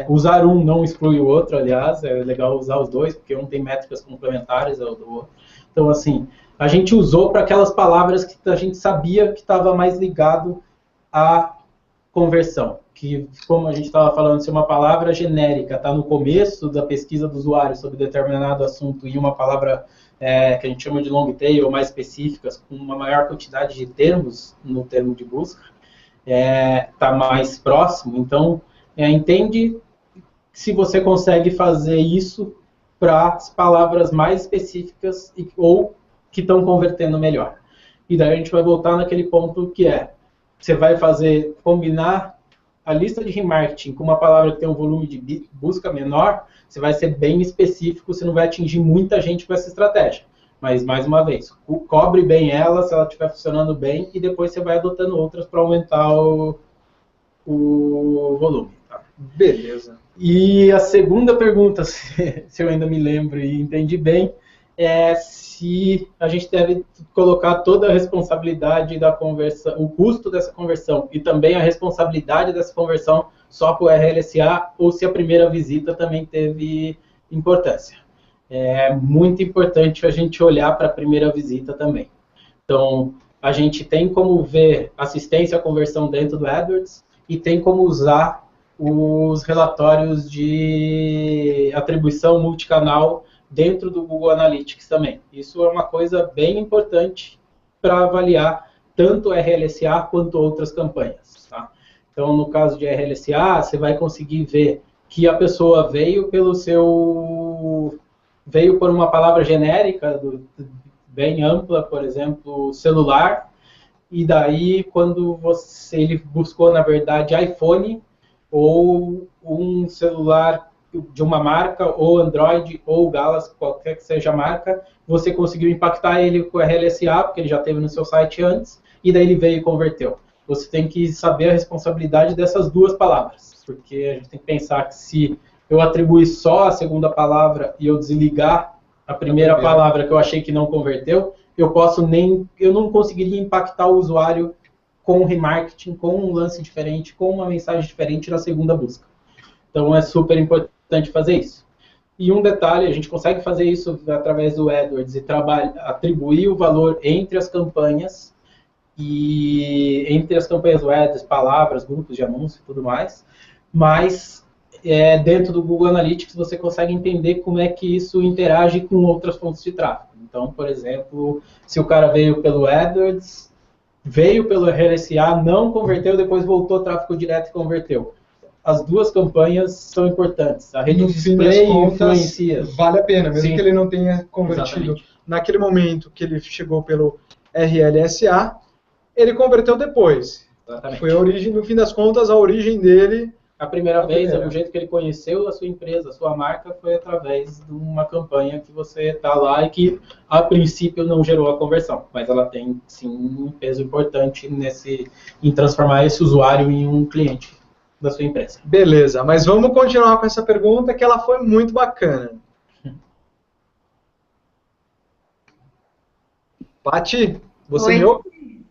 Usar um não exclui o outro, aliás, é legal usar os dois, porque um tem métricas complementares ao do outro. Então, assim, a gente usou para aquelas palavras que a gente sabia que estava mais ligado à conversão. Que, como a gente estava falando, se uma palavra genérica está no começo da pesquisa do usuário sobre determinado assunto e uma palavra que a gente chama de long tail, ou mais específicas, com uma maior quantidade de termos no termo de busca, está mais próximo. Então, entende se você consegue fazer isso para as palavras mais específicas ou que estão convertendo melhor. E daí a gente vai voltar naquele ponto que você vai combinar a lista de remarketing com uma palavra que tem um volume de busca menor, você vai ser bem específico, você não vai atingir muita gente com essa estratégia. Mas, mais uma vez, cobre bem ela, se ela estiver funcionando bem, e depois você vai adotando outras para aumentar o volume. Tá? Beleza. E a segunda pergunta, se eu ainda me lembro e entendi bem, é se a gente deve colocar toda a responsabilidade da conversão, o custo dessa conversão e também a responsabilidade dessa conversão só para o RLSA, ou se a primeira visita também teve importância. É muito importante a gente olhar para a primeira visita também. Então, a gente tem como ver assistência à conversão dentro do AdWords e tem como usar os relatórios de atribuição multicanal dentro do Google Analytics também. Isso é uma coisa bem importante para avaliar tanto RLSA quanto outras campanhas. Tá? Então, no caso de RLSA, você vai conseguir ver que a pessoa veio por uma palavra genérica, bem ampla, por exemplo, celular, e daí quando ele buscou, na verdade, iPhone, ou um celular de uma marca, ou Android, ou Galaxy, qualquer que seja a marca, você conseguiu impactar ele com o RLSA, porque ele já teve no seu site antes, e daí ele veio e converteu. Você tem que saber a responsabilidade dessas duas palavras, porque a gente tem que pensar que se eu atribuir só a segunda palavra e eu desligar a primeira palavra que eu achei que não converteu, eu não conseguiria impactar o usuário com remarketing, com um lance diferente, com uma mensagem diferente na segunda busca. Então é super importante fazer isso. E um detalhe, a gente consegue fazer isso através do AdWords e atribuir o valor entre as campanhas do AdWords, palavras, grupos de anúncio e tudo mais, mas dentro do Google Analytics você consegue entender como é que isso interage com outras fontes de tráfego. Então, por exemplo, se o cara veio pelo AdWords, veio pelo RLSA, não converteu, depois voltou ao tráfego direto e converteu. As duas campanhas são importantes. A rede de display influencia. Vale a pena, mesmo Sim. que ele não tenha convertido. Exatamente. Naquele momento que ele chegou pelo RLSA, ele converteu depois. Exatamente. Foi a origem, no fim das contas, a origem dele. A primeira vez, o jeito que ele conheceu a sua empresa, a sua marca, foi através de uma campanha que você está lá e que, a princípio, não gerou a conversão. Mas ela tem, sim, um peso importante em transformar esse usuário em um cliente da sua empresa. Beleza, mas vamos continuar com essa pergunta que ela foi muito bacana. Pati, você me ouve?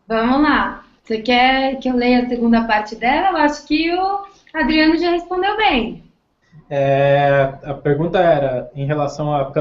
Vamos lá. Você quer que eu leia a segunda parte dela? Eu acho que o Adriano já respondeu bem. A pergunta era em relação a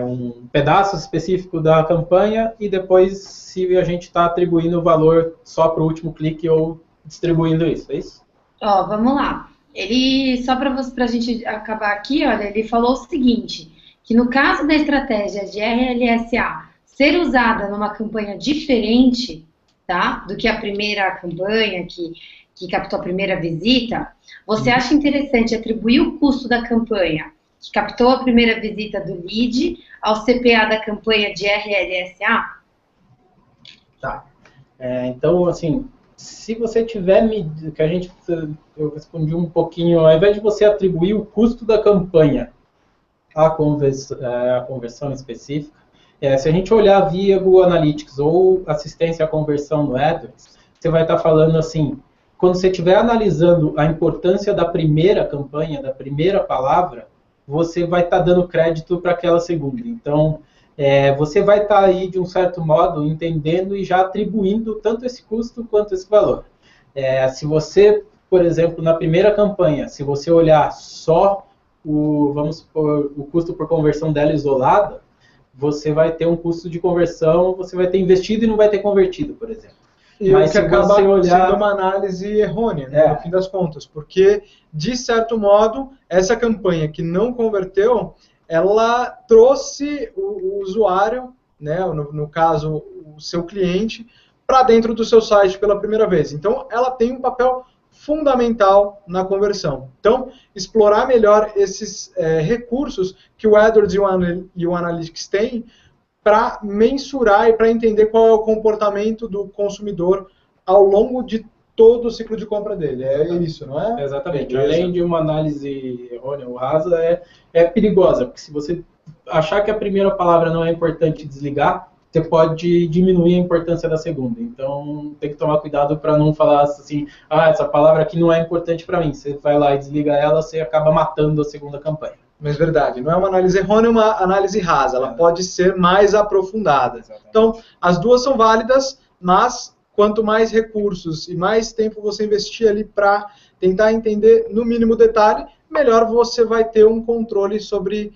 um pedaço específico da campanha e depois se a gente está atribuindo o valor só para o último clique ou distribuindo isso, é isso? Vamos lá. Ele, só para a gente acabar aqui, olha, ele falou o seguinte, que no caso da estratégia de RLSA ser usada numa campanha diferente, tá, do que a primeira campanha que captou a primeira visita, você acha interessante atribuir o custo da campanha que captou a primeira visita do lead ao CPA da campanha de RLSA? Tá. Então, assim, se você tiver medido, eu respondi um pouquinho, ao invés de você atribuir o custo da campanha à conversão específica, se a gente olhar via Google Analytics ou assistência à conversão no AdWords, você vai estar falando assim, quando você estiver analisando a importância da primeira campanha, da primeira palavra, você vai estar dando crédito para aquela segunda. Então, você vai estar aí, de um certo modo, entendendo e já atribuindo tanto esse custo quanto esse valor. Se você, por exemplo, na primeira campanha, se você olhar só o custo por conversão dela isolada, você vai ter um custo de conversão, você vai ter investido e não vai ter convertido, por exemplo. Mas que acaba sendo uma análise errônea, né, no fim das contas, porque, de certo modo, essa campanha que não converteu, ela trouxe o usuário, né, no caso, o seu cliente, para dentro do seu site pela primeira vez. Então, ela tem um papel fundamental na conversão. Então, explorar melhor esses recursos que o AdWords e o Analytics têm para mensurar e para entender qual é o comportamento do consumidor ao longo de todo o ciclo de compra dele. É isso, não é? Exatamente. Beleza. Além de uma análise errônea ou rasa, é perigosa, porque se você achar que a primeira palavra não é importante desligar, você pode diminuir a importância da segunda. Então, tem que tomar cuidado para não falar assim, essa palavra aqui não é importante para mim. Você vai lá e desliga ela, você acaba matando a segunda campanha. Mas verdade, não é uma análise errônea, é uma análise rasa. Ela pode ser mais aprofundada. Exatamente. Então, as duas são válidas, mas quanto mais recursos e mais tempo você investir ali para tentar entender no mínimo detalhe, melhor você vai ter um controle sobre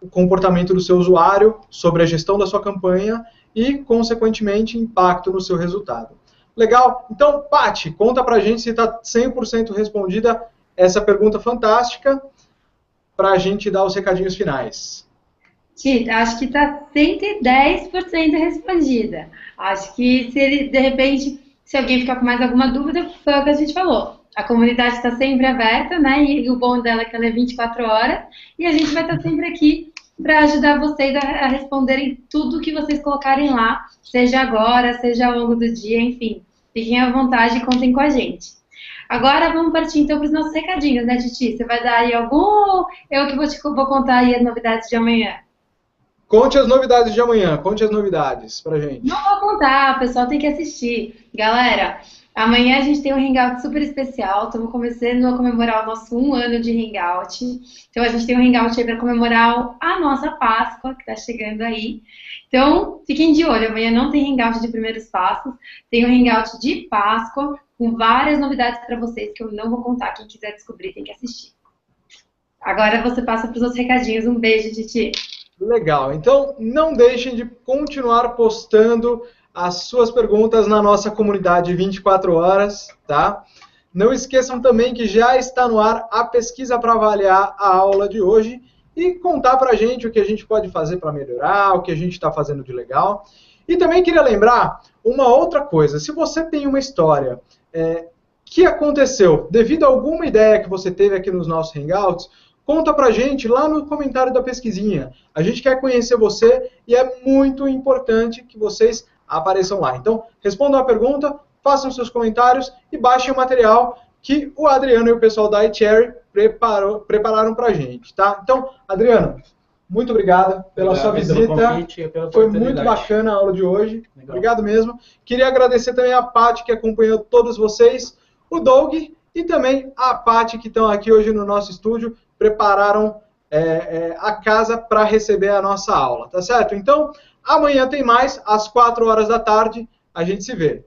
o comportamento do seu usuário, sobre a gestão da sua campanha e, consequentemente, impacto no seu resultado. Legal? Então, Paty, conta pra gente se está 100% respondida essa pergunta fantástica para a gente dar os recadinhos finais. Tita, acho que está 110% respondida. Acho que se ele, de repente, se alguém ficar com mais alguma dúvida, foi o que a gente falou. A comunidade está sempre aberta, né? E o bom dela é que ela é 24 horas. E a gente vai estar sempre aqui para ajudar vocês a responderem tudo que vocês colocarem lá, seja agora, seja ao longo do dia, enfim. Fiquem à vontade e contem com a gente. Agora vamos partir então para os nossos recadinhos, né, Titi? Você vai dar aí algum ou eu que vou contar aí as novidades de amanhã? Conte as novidades de amanhã, conte as novidades pra gente. Não vou contar, o pessoal tem que assistir. Galera, amanhã a gente tem um Hangout super especial, estamos começando a comemorar o nosso 1 ano de Hangout. Então a gente tem um Hangout aí para comemorar a nossa Páscoa, que está chegando aí. Então, fiquem de olho, amanhã não tem Hangout de primeiros passos, tem um Hangout de Páscoa, com várias novidades para vocês que eu não vou contar, quem quiser descobrir tem que assistir. Agora você passa para os outros recadinhos, um beijo, Titi. Legal, então não deixem de continuar postando as suas perguntas na nossa comunidade 24 horas, tá? Não esqueçam também que já está no ar a pesquisa para avaliar a aula de hoje e contar para a gente o que a gente pode fazer para melhorar, o que a gente está fazendo de legal. E também queria lembrar uma outra coisa, se você tem uma história que aconteceu devido a alguma ideia que você teve aqui nos nossos Hangouts, conta pra gente lá no comentário da pesquisinha. A gente quer conhecer você e é muito importante que vocês apareçam lá. Então, respondam a pergunta, façam seus comentários e baixem o material que o Adriano e o pessoal da iCherry prepararam pra gente, tá? Então, Adriano, muito obrigado pela sua visita. Pelo convite e pela Foi muito bacana a aula de hoje. Legal. Obrigado mesmo. Queria agradecer também a Paty, que acompanhou todos vocês, o Doug e também a Paty, que estão aqui hoje no nosso estúdio, prepararam a casa para receber a nossa aula, tá certo? Então, amanhã tem mais, às 4 horas da tarde, a gente se vê.